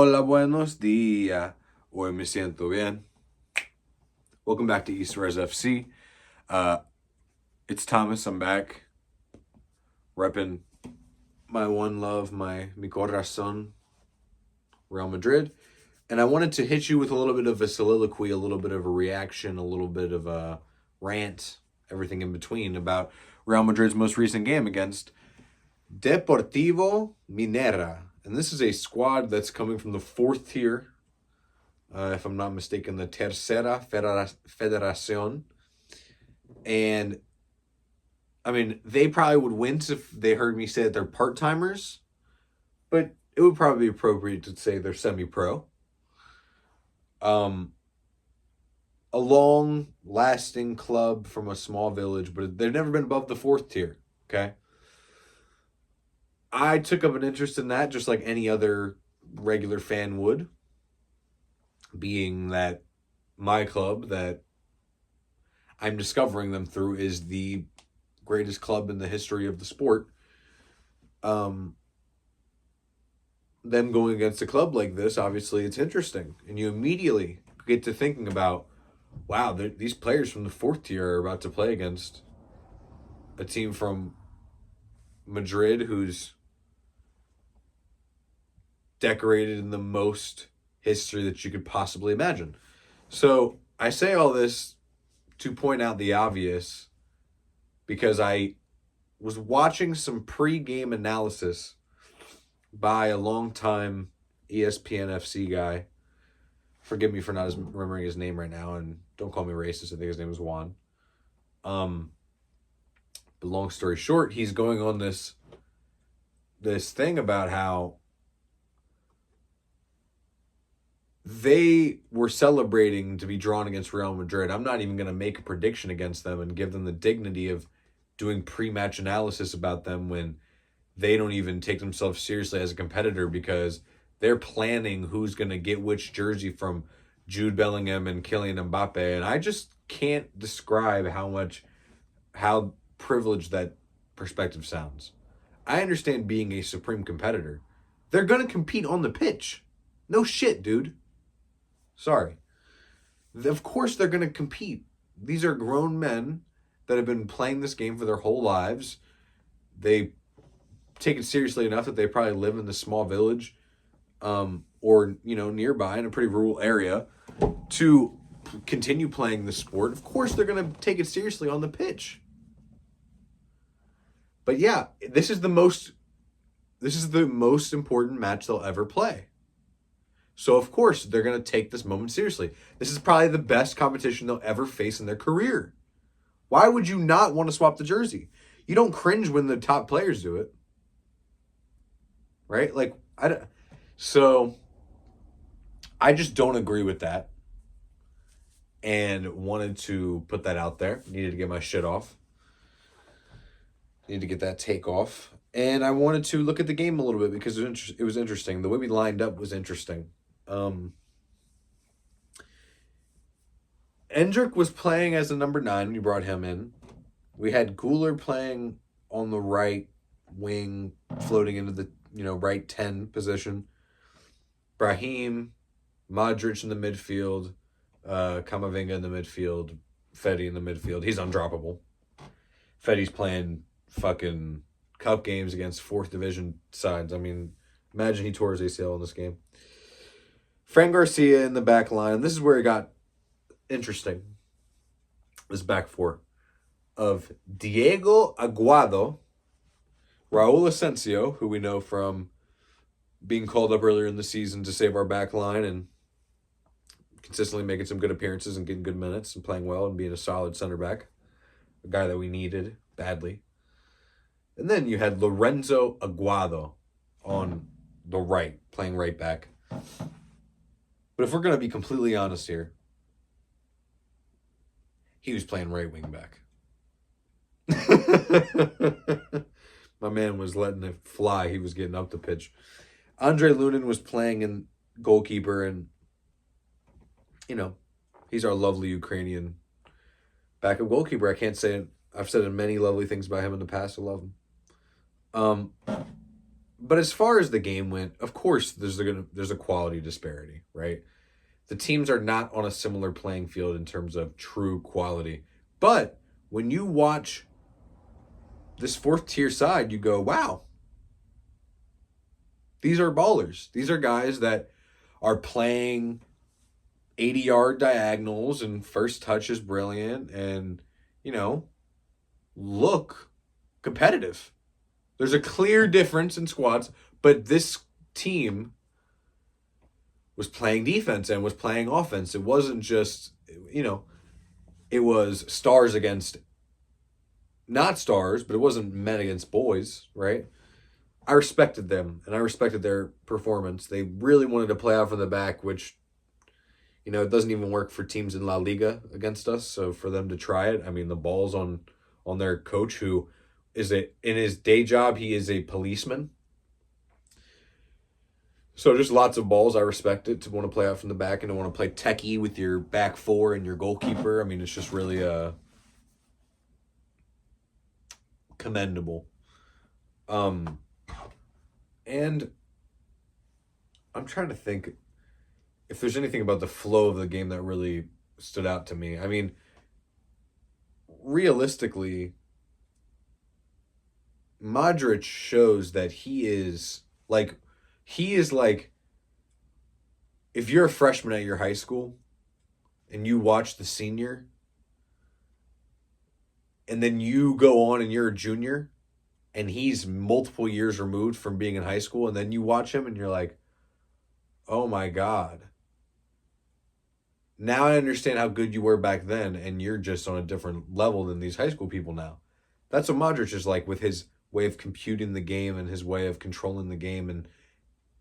Hola, buenos días. Hoy me siento bien. Welcome back to East Res FC. It's Thomas. I'm back. Repping my one love, mi corazón, Real Madrid. And I wanted to hit you with a little bit of a soliloquy, a little bit of a reaction, a little bit of a rant, everything in between about Real Madrid's most recent game against Deportivo Minera. And this is a squad that's coming from the fourth tier, if I'm not mistaken, the Tercera Federación. And, I mean, they probably would wince if they heard me say that they're part-timers, but it would probably be appropriate to say they're semi-pro. A long-lasting club from a small village, but they've never been above the fourth tier, okay? I took up an interest in that just like any other regular fan would, being that my club that I'm discovering them through is the greatest club in the history of the sport. Them going against a club like this, obviously it's interesting. And you immediately get to thinking about, wow, these players from the fourth tier are about to play against a team from Madrid who's decorated in the most history that you could possibly imagine. So I say all this to point out the obvious because I was watching some pre-game analysis by a longtime ESPN FC guy. Forgive me for not remembering his name right now, and don't call me racist. I think his name was Juan. But long story short, he's going on this thing about how they were celebrating to be drawn against Real Madrid. I'm not even going to make a prediction against them and give them the dignity of doing pre-match analysis about them when they don't even take themselves seriously as a competitor because they're planning who's going to get which jersey from Jude Bellingham and Kylian Mbappe. And I just can't describe how privileged that perspective sounds. I understand being a supreme competitor. They're going to compete on the pitch. No shit, dude. Sorry. Of course they're going to compete. These are grown men that have been playing this game for their whole lives. They take it seriously enough that they probably live in this small village or, nearby in a pretty rural area to continue playing the sport. Of course they're going to take it seriously on the pitch. But yeah, this is the most important match they'll ever play. So, of course, they're going to take this moment seriously. This is probably the best competition they'll ever face in their career. Why would you not want to swap the jersey? You don't cringe when the top players do it. Right? So, I just don't agree with that. And wanted to put that out there. Needed to get my shit off. Needed to get that take off. And I wanted to look at the game a little bit because it was interesting. The way we lined up was interesting. Endrick was playing as a number 9 when you brought him in. We had Guler playing on the right wing, floating into the right 10 position. Brahim, Modric in the midfield, Camavinga in the midfield, Fetty in the midfield. He's undroppable. Fetty's playing fucking cup games against 4th division sides. I mean, imagine he tore his ACL in this game. Fran Garcia in the back line. This is where it got interesting. This back four of Diego Aguado, Raul Asensio, who we know from being called up earlier in the season to save our back line and consistently making some good appearances and getting good minutes and playing well and being a solid center back. A guy that we needed badly. And then you had Lorenzo Aguado on the right, playing right back. But if we're going to be completely honest here, he was playing right wing back. My man was letting it fly. He was getting up the pitch. Andre Lunin was playing in goalkeeper, and, he's our lovely Ukrainian backup goalkeeper. I can't say it. I've said many lovely things about him in the past. I love him. But as far as the game went, of course, there's a quality disparity, right? The teams are not on a similar playing field in terms of true quality. But when you watch this fourth tier side, you go, wow, these are ballers. These are guys that are playing 80-yard diagonals and first touch is brilliant and, you know, look competitive. There's a clear difference in squads, but this team was playing defense and was playing offense. It wasn't just, it was stars against not stars, but it wasn't men against boys, right? I respected them and I respected their performance. They really wanted to play out from the back, which, it doesn't even work for teams in La Liga against us. So for them to try it, I mean, the ball's on their coach, who is in his day job, he is a policeman. So just lots of balls. I respect it to want to play out from the back and to want to play techie with your back four and your goalkeeper. I mean, it's just really commendable. And I'm trying to think if there's anything about the flow of the game that really stood out to me. I mean, realistically, Modric shows that he is like, if you're a freshman at your high school and you watch the senior and then you go on and you're a junior and he's multiple years removed from being in high school, and then you watch him and you're like, oh my God. Now I understand how good you were back then, and you're just on a different level than these high school people now. That's what Modric is like, with his way of computing the game and his way of controlling the game, and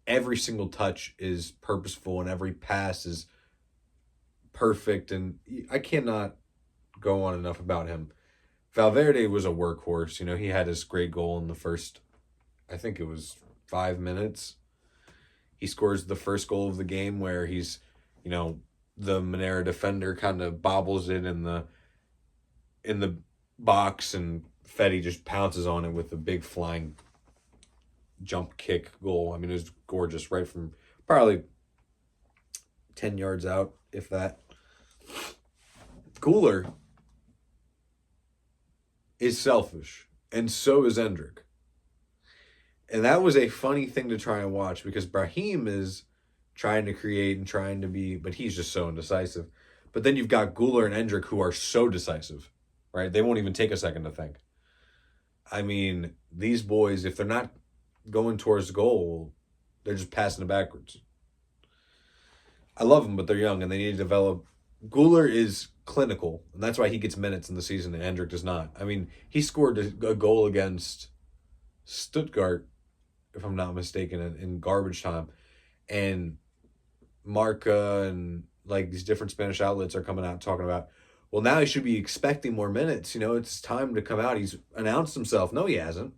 every single touch is purposeful and every pass is perfect, and I cannot go on enough about him. Valverde was a workhorse. He had his great goal in the first, I think it was 5 minutes. He scores the first goal of the game where he's, the Minera defender kind of bobbles it in the box, and Fetty just pounces on it with a big flying jump kick goal. I mean, it was gorgeous, right from probably 10 yards out, if that. Cooler is selfish, and so is Endrick. And that was a funny thing to try and watch, because Brahim is trying to create and trying to be, but he's just so indecisive. But then you've got Guler and Endrick, who are so decisive, right? They won't even take a second to think. I mean, these boys, if they're not going towards goal, they're just passing it backwards. I love them, but they're young and they need to develop. Guler is clinical, and that's why he gets minutes in the season and Endrick does not. I mean, he scored a goal against Stuttgart, if I'm not mistaken, in garbage time. And Marca and like these different Spanish outlets are coming out talking about, well, now he should be expecting more minutes. It's time to come out. He's announced himself. No, he hasn't.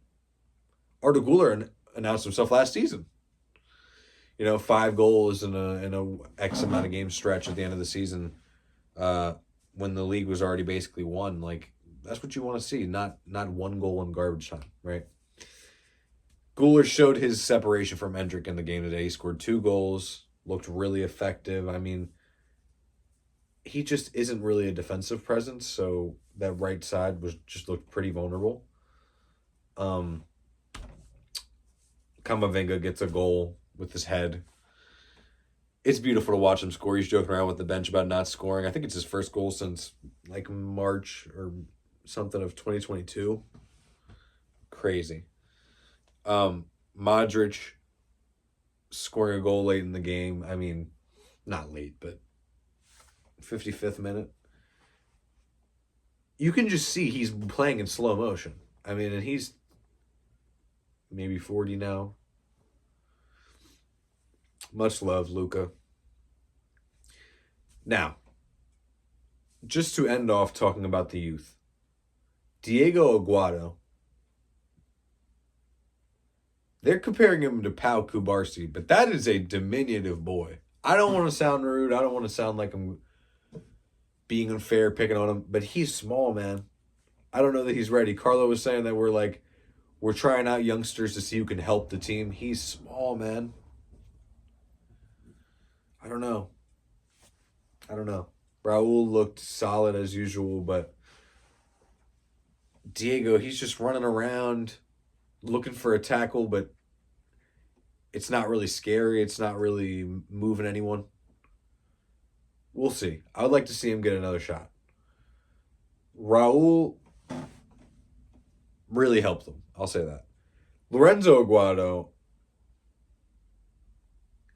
Arda Güler announced himself last season. 5 goals in a X amount of game stretch at the end of the season, when the league was already basically won. Like, that's what you want to see, not 1 goal in garbage time, right? Güler showed his separation from Endrick in the game today. He scored 2 goals, looked really effective. I mean, he just isn't really a defensive presence, so that right side looked pretty vulnerable. Camavinga gets a goal with his head. It's beautiful to watch him score. He's joking around with the bench about not scoring. I think it's his first goal since like March or something of 2022. Crazy. Modric scoring a goal late in the game. I mean, not late, but 55th minute. You can just see he's playing in slow motion. I mean, and he's maybe 40 now. Much love, Luca. Now, just to end off talking about the youth, Diego Aguado, they're comparing him to Pau Kubarsi, but that is a diminutive boy. I don't want to sound rude. I don't want to sound like I'm being unfair, picking on him, but he's small, man. I don't know that he's ready. Carlo was saying that we're We're trying out youngsters to see who can help the team. He's small, man. I don't know. Raul looked solid as usual, but Diego, he's just running around looking for a tackle, but it's not really scary. It's not really moving anyone. We'll see. I would like to see him get another shot. Raul really helped them. I'll say that. Lorenzo Aguado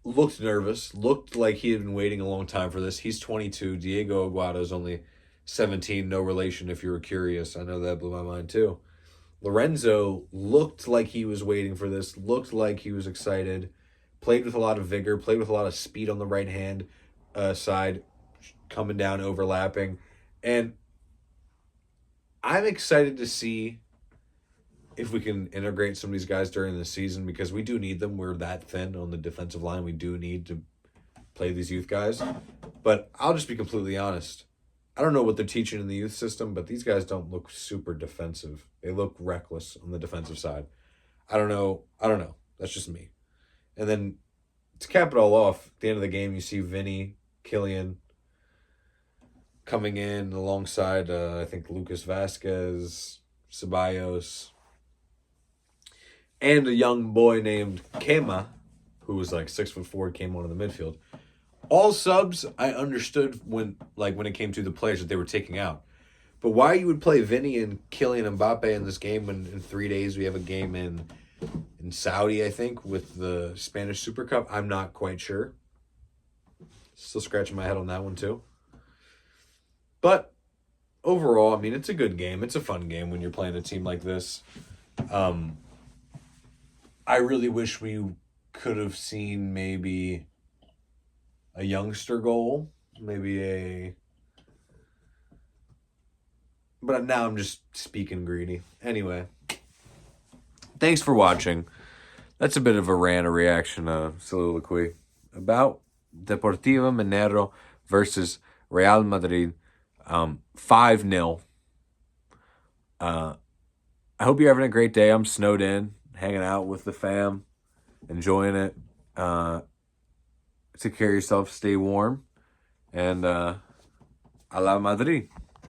looked nervous, looked like he had been waiting a long time for this. He's 22. Diego Aguado's only 17. No relation if you were curious. I know that blew my mind too. Lorenzo looked like he was waiting for this, looked like he was excited, played with a lot of vigor, played with a lot of speed on the right hand side, coming down, overlapping. And I'm excited to see if we can integrate some of these guys during the season, because we do need them. We're that thin on the defensive line. We do need to play these youth guys. But I'll just be completely honest. I don't know what they're teaching in the youth system, but these guys don't look super defensive. They look reckless on the defensive side. I don't know. That's just me. And then to cap it all off, at the end of the game, you see Vinny, Killian coming in alongside, I think, Lucas Vasquez, Ceballos, and a young boy named Kema, who was like 6'4", came on in the midfield. All subs, I understood when it came to the players that they were taking out. But why you would play Vinny and Kylian Mbappe in this game when in 3 days we have a game in Saudi, I think, with the Spanish Super Cup, I'm not quite sure. Still scratching my head on that one too. But overall, I mean, it's a good game. It's a fun game when you're playing a team like this. I really wish we could have seen maybe a youngster goal, but now I'm just speaking greedy. Anyway, thanks for watching. That's a bit of a rant, a reaction, a soliloquy about Deportiva Minera versus Real Madrid, 5-0. I hope you're having a great day. I'm snowed in, hanging out with the fam, enjoying it. Take care of yourself, stay warm, and HALA Madrid.